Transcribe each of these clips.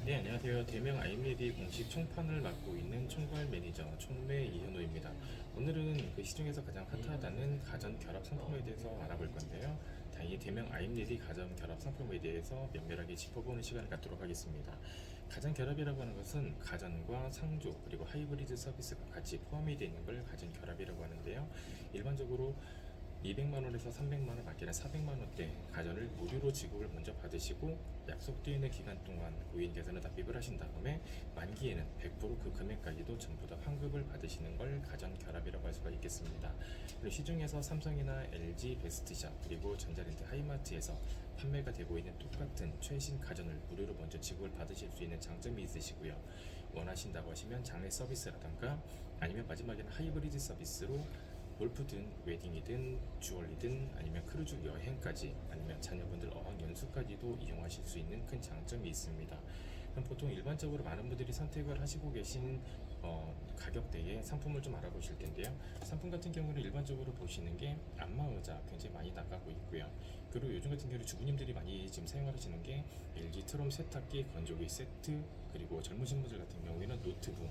네, 안녕하세요. 대명 아이메디 공식 총판을 맡고 있는 총괄 매니저 총매 이현우입니다. 오늘은 그 시중에서 가장 핫하다는 가전 결합 상품에 대해서 알아볼 건데요. 이 대명 아이메디 가전 결합 상품에 대해서 면밀하게 짚어보는 시간을 갖도록 하겠습니다. 가전 결합이라고 하는 것은 가전과 상조 그리고 하이브리드 서비스가 같이 포함이 되어 있는 걸 가전 결합이라고 하는데요. 일반적으로 200만원에서 300만원 받기는 400만원대 가전을 무료로 지급을 먼저 받으시고 약속되어 있는 기간 동안 고객님께서는 납입을 하신 다음에 만기에는 100%그 금액까지도 전부 다 환급을 받으시는 걸 가전 결합이라고 할 수가 있겠습니다. 그리고 시중에서 삼성이나 LG 베스트샵 그리고 전자랜드 하이마트에서 판매가 되고 있는 똑같은 최신 가전을 무료로 먼저 지급을 받으실 수 있는 장점이 있으시고요. 원하신다고 하시면 장례 서비스라던가 아니면 마지막에는 하이브리드 서비스로 골프든 웨딩이든 주얼리든 아니면 크루즈 여행까지 아니면 자녀분들 어학연수까지도 이용하실 수 있는 큰 장점이 있습니다. 그럼 보통 일반적으로 많은 분들이 선택을 하시고 계신 가격대의 상품을 좀 알아보실 텐데요. 상품 같은 경우는 일반적으로 보시는 게 안마의자 굉장히 많이 나가고 있고요. 그리고 요즘 같은 경우는 주부님들이 많이 지금 사용하시는 게 LG 트롬 세탁기 건조기 세트, 그리고 젊으신 분들 같은 경우에는 노트북,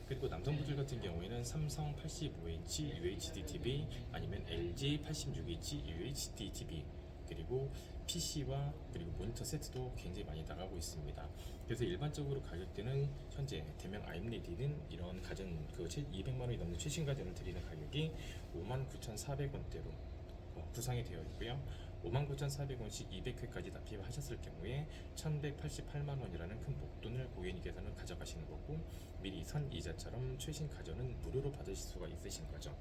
그리고 남성분들 같은 경우에는 삼성 85인치 UHD TV 아니면 LG 86인치 UHD TV, 그리고 PC와 그리고 모니터 세트도 굉장히 많이 나가고 있습니다. 그래서 일반적으로 가격대는 현재 대명 아임레디는 이런 가전 200만원이 넘는 최신 가전을 드리는 가격이 59,400원대로 구상이 되어 있고요. 59,400원씩 200회까지 납입하셨을 경우에 1,188만원이라는 큰 목돈을 고객님께서는 가져가시는 거고, 미리 선 이자처럼 최신 가전은 무료로 받으실 수가 있으신 거죠.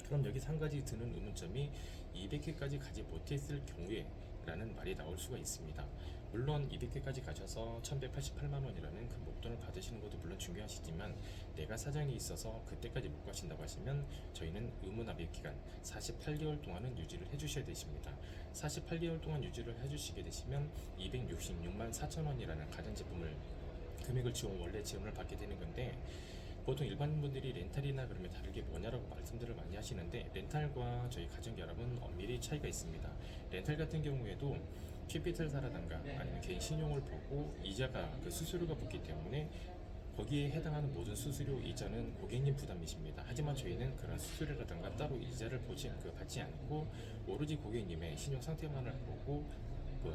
그럼 여기서 한 가지 드는 의문점이 200회까지 가지 못했을 경우에 라는 말이 나올 수가 있습니다. 물론 200회까지 가셔서 1188만원이라는 큰 목돈을 받으시는 것도 물론 중요하시지만, 내가 사정이 있어서 그때까지 못 가신다고 하시면 저희는 의무납입 기간 48개월 동안은 유지를 해주셔야 되십니다. 48개월 동안 유지를 해주시게 되시면 266만 4천원이라는 가전제품을 금액을 원래 지원을 받게 되는 건데, 보통 일반분들이 렌탈이나 그러면 다르게 뭐냐라고 말씀들을 많이 하시는데, 렌탈과 저희 가전결합은 엄밀히 차이가 있습니다. 렌탈 같은 경우에도 캐피탈사라든가 아니면 개인 신용을 보고 이자가 수수료가 붙기 때문에 거기에 해당하는 모든 수수료 이자는 고객님 부담이십니다. 하지만 저희는 그런 수수료라든가 따로 이자를 받지 않고 오로지 고객님의 신용 상태만을 보고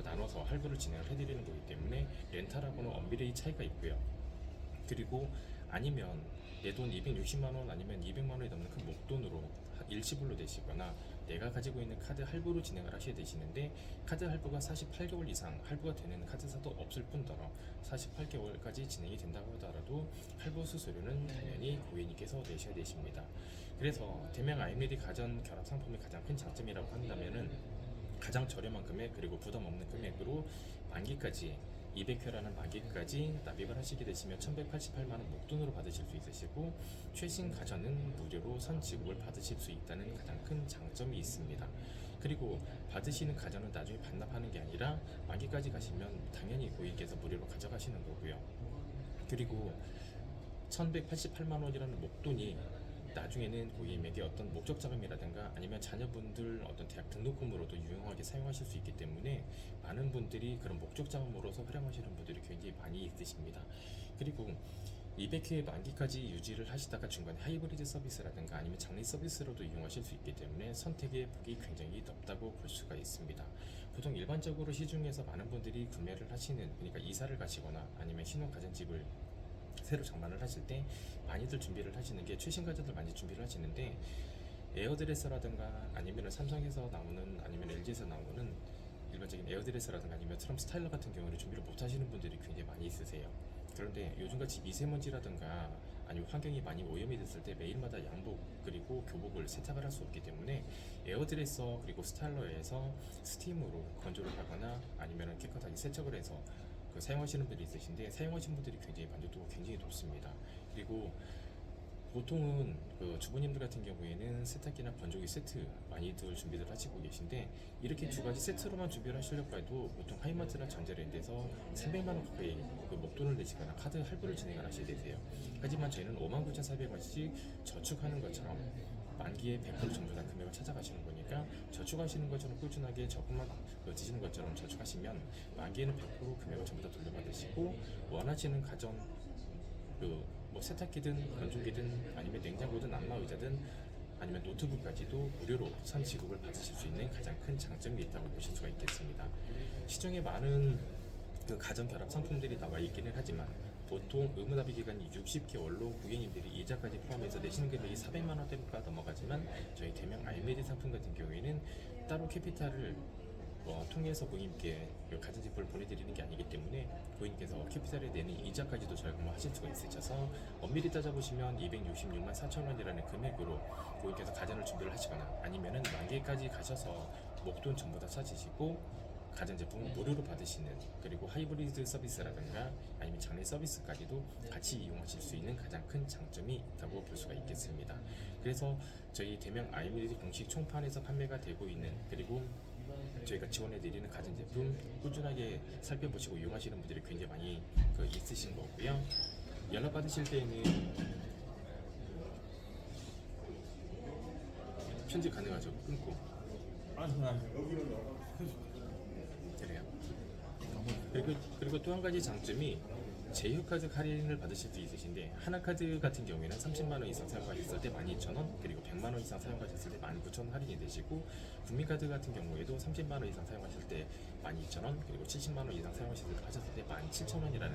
나눠서 할부를 진행을 해드리는 거기 때문에 렌탈하고는 엄밀히 차이가 있고요. 그리고 아니면 내 돈 260만원 아니면 200만원이 넘는 큰 목돈으로 일시불로 내시거나 내가 가지고 있는 카드 할부로 진행을 하셔야 되시는데, 카드 할부가 48개월 이상 할부가 되는 카드사도 없을 뿐더러 48개월까지 진행이 된다고 하더라도 할부 수수료는 당연히 고객님께서 내셔야 되십니다. 그래서 대명 아이메디 가전 결합 상품의 가장 큰 장점이라고 한다면은 가장 저렴한 금액 그리고 부담 없는 금액으로 만기까지 200회라는 만기까지 납입을 하시게 되시면 1188만원 목돈으로 받으실 수 있으시고, 최신 가전은 무료로 선지급을 받으실 수 있다는 가장 큰 장점이 있습니다. 그리고 받으시는 가전은 나중에 반납하는 게 아니라 만기까지 가시면 당연히 고객께서 무료로 가져가시는 거고요. 그리고 1188만원이라는 목돈이 나중에는 고객님에게 어떤 목적 자금이라든가 아니면 자녀분들 어떤 대학 등록금으로도 유용하게 사용하실 수 있기 때문에 많은 분들이 그런 목적 자금으로서 활용하시는 분들이 굉장히 많이 있으십니다. 그리고 200회 만기까지 유지를 하시다가 중간에 하이브리드 서비스라든가 아니면 장례 서비스로도 이용하실 수 있기 때문에 선택의 폭이 굉장히 넓다고 볼 수가 있습니다. 보통 일반적으로 시중에서 많은 분들이 구매를 하시는, 그러니까 이사를 가시거나 아니면 신혼가전집을 새로 장만을 하실 때 많이들 준비를 하시는 게 최신 가전들 많이 준비를 하시는데, 에어드레서라든가 아니면 삼성에서 나오는 아니면 LG에서 나오는 일반적인 에어드레서라든가 아니면 트럼 스타일러 같은 경우를 준비를 못 하시는 분들이 굉장히 많이 있으세요. 그런데 요즘같이 미세먼지라든가 아니면 환경이 많이 오염이 됐을 때 매일마다 양복 그리고 교복을 세탁을 할 수 없기 때문에 에어드레서 그리고 스타일러에서 스팀으로 건조를 하거나 아니면 깨끗하게 세척을 해서 사용하시는 분들이 있으신데, 사용하시는 분들이 굉장히 만족도가 굉장히 높습니다. 그리고 보통은 주부님들 같은 경우에는 세탁기나 건조기 세트 많이들 준비를 하시고 계신데, 이렇게 두 가지 세트로만 준비를 하시려고 해도 보통 하이마트나 전자랜드에서 300만원 가까이 목돈을 내시거나 카드 할부를 진행을 하셔야 되세요. 하지만 저희는 59,400원씩 저축하는 것처럼 만기에 100% 전부 다 금액을 찾아가시는 거니까 저축하시는 것처럼 꾸준하게 적금만 드시는 것처럼 저축하시면 만기에는 100% 금액을 전부 다 돌려받으시고 원하시는 가전 뭐 세탁기든 건조기든 아니면 냉장고든 안마의자든 아니면 노트북까지도 무료로 선 지급을 받으실 수 있는 가장 큰 장점이 있다고 보실 수가 있겠습니다. 시중에 많은 그 가전 결합 상품들이 나와 있기는 하지만 보통 의무납입 기간이 60개월로 고객님들이 이자까지 포함해서 내시는 금액이 400만 원대가 넘어가지만 저희 대명 알메디 상품 같은 경우에는 따로 캐피탈을 통해서 고객님께 가전제품을 보내드리는 게 아니기 때문에 고객님께서 캐피탈에 내는 이자까지도 절감을 하실 수가 있으셔서 엄밀히 따져보시면 266만 4천 원이라는 금액으로 고객님께서 가전을 준비를 하시거나 아니면은 만기까지 가셔서 목돈 전부 다 찾으시고 가전제품을 무료로 받으시는 그리고 하이브리드 서비스라든가 아니면 장례 서비스까지도 같이 이용하실 수 있는 가장 큰 장점이 있다고 볼 수가 있겠습니다. 그래서 저희 대명 아이메디 공식 총판에서 판매가 되고 있는 그리고 저희가 지원해드리는 가전제품 꾸준하게 살펴보시고 이용하시는 분들이 굉장히 많이 있으신 거고요. 연락 받으실 때에는 편집 가능하죠? 끊고. 그래요. 그리고 또 한 가지 장점이 제휴카드 할인을 받으실 수 있으신데 하나카드 같은 경우에는 30만 원 이상 사용하셨을 때 12,000원 그리고 100만 원 이상 사용하셨을 때 19,000원 할인이 되시고 국민카드 같은 경우에도 30만 원 이상 사용하실 때 12,000원 그리고 70만 원 이상 사용하셨을 때 17,000원이라는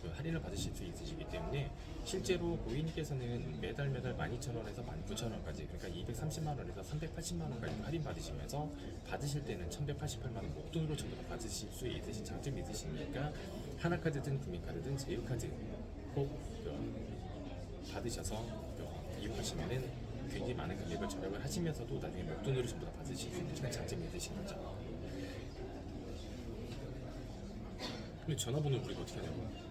그 할인을 받으실 수 있으시기 때문에 실제로 고객님께서는 매달 12,000원에서 19,000원까지 그러니까 230만 원에서 380만 원까지 할인 받으시면서 받으실 때는 1,188만 원 목돈으로 전부 다 받으실 수 있으신 장점이 있으시니까 하나카드든 국민카드든 제휴카드 꼭 받으셔서 이용하시면은 굉장히 많은 금액을 절약을 하시면서도 나중에 목돈으로 전부 다 받으실 수 있는 장점이 있으신 거죠. 근데 전화번호 우리가 어떻게 하냐고?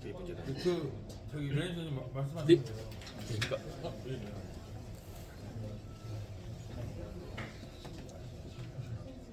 그게 문제다. 저기 래니저님 말씀하신 네. 거예요. 그러니까